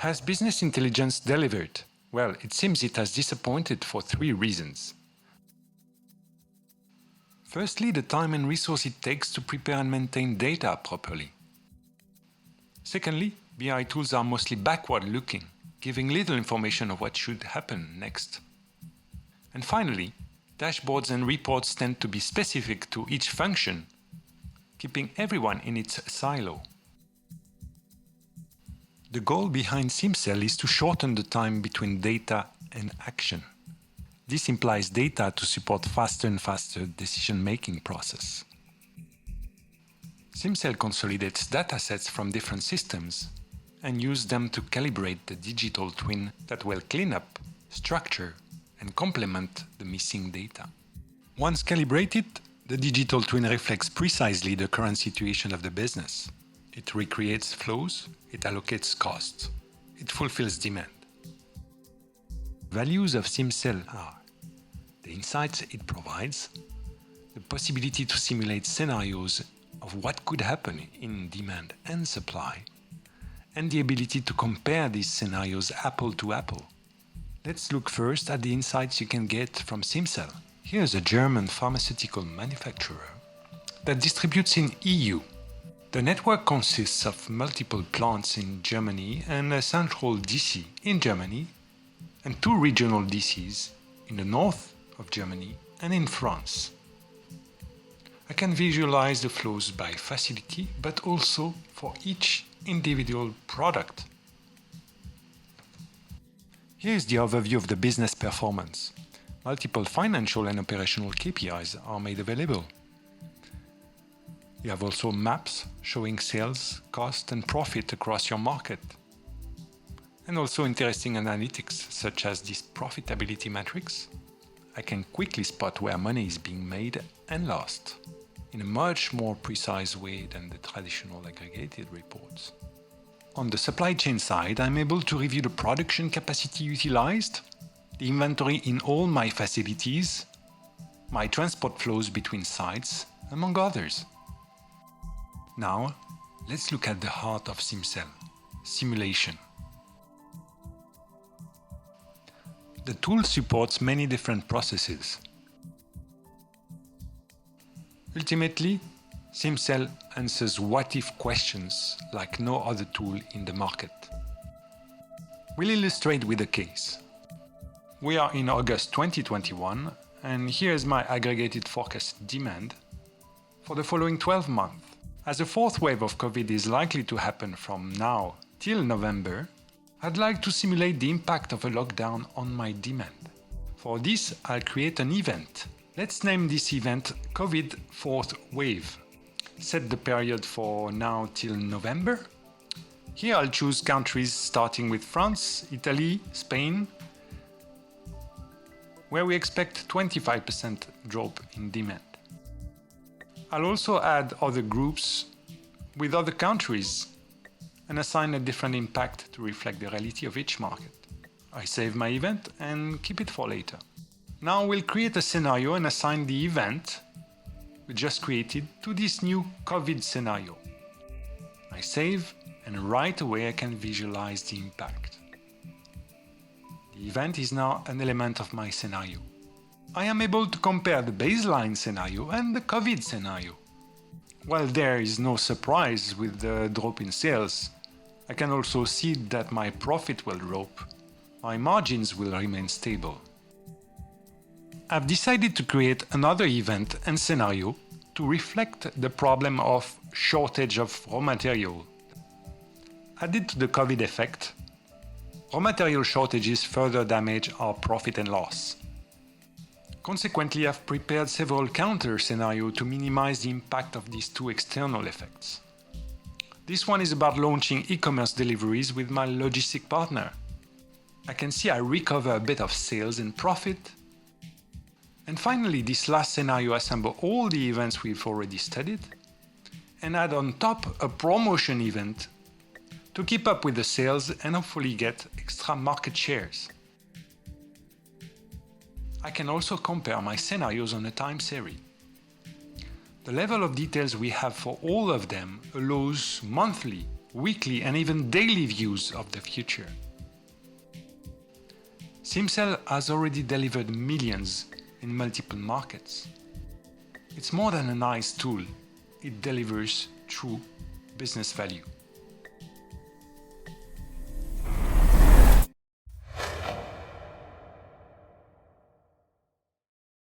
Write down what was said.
Has business intelligence delivered? Well, it seems it has disappointed for 3 reasons. Firstly, the time and resource it takes to prepare and maintain data properly. Secondly, BI tools are mostly backward-looking, giving little information of what should happen next. And finally, dashboards and reports tend to be specific to each function, keeping everyone in its silo. The goal behind SIMCEL is to shorten the time between data and action. This implies data to support faster and faster decision-making process. SIMCEL consolidates datasets from different systems and uses them to calibrate the digital twin that will clean up, structure, and complement the missing data. Once calibrated, the digital twin reflects precisely the current situation of the business. It recreates flows, it allocates costs, it fulfills demand. Values of SIMCEL are the insights it provides, the possibility to simulate scenarios of what could happen in demand and supply, and the ability to compare these scenarios apple to apple. Let's look first at the insights you can get from SIMCEL. Here's a German pharmaceutical manufacturer that distributes in EU. The network consists of multiple plants in Germany and a central DC in Germany and 2 regional DCs in the north of Germany and in France. I can visualize the flows by facility, but also for each individual product. Here is the overview of the business performance. Multiple financial and operational KPIs are made available. You have also maps showing sales, cost, and profit across your market. And also interesting analytics such as this profitability matrix. I can quickly spot where money is being made and lost in a much more precise way than the traditional aggregated reports. On the supply chain side, I'm able to review the production capacity utilized, the inventory in all my facilities, my transport flows between sites, among others. Now, let's look at the heart of SIMCEL, simulation. The tool supports many different processes. Ultimately, SIMCEL answers what-if questions like no other tool in the market. We'll illustrate with a case. We are in August 2021, and here's my aggregated forecast demand for the following 12 months. As a 4th wave of COVID is likely to happen from now till November, I'd like to simulate the impact of a lockdown on my demand. For this, I'll create an event. Let's name this event COVID 4th wave. Set the period for now till November. Here I'll choose countries starting with France, Italy, Spain, where we expect 25% drop in demand. I'll also add other groups with other countries and assign a different impact to reflect the reality of each market. I save my event and keep it for later. Now we'll create a scenario and assign the event we just created to this new COVID scenario. I save, and right away I can visualize the impact. The event is now an element of my scenario. I am able to compare the baseline scenario and the COVID scenario. While there is no surprise with the drop in sales, I can also see that my profit will drop. My margins will remain stable. I've decided to create another event and scenario to reflect the problem of shortage of raw material. Added to the COVID effect, raw material shortages further damage our profit and loss. Consequently, I've prepared several counter scenarios to minimize the impact of these 2 external effects. This one is about launching e-commerce deliveries with my logistic partner. I can see I recover a bit of sales and profit. And finally, this last scenario assembles all the events we've already studied and add on top a promotion event to keep up with the sales and hopefully get extra market shares. I can also compare my scenarios on a time series. The level of details we have for all of them allows monthly weekly and even daily views of the future. SIMCEL has already delivered millions in multiple markets. It's more than a nice tool, it delivers true business value.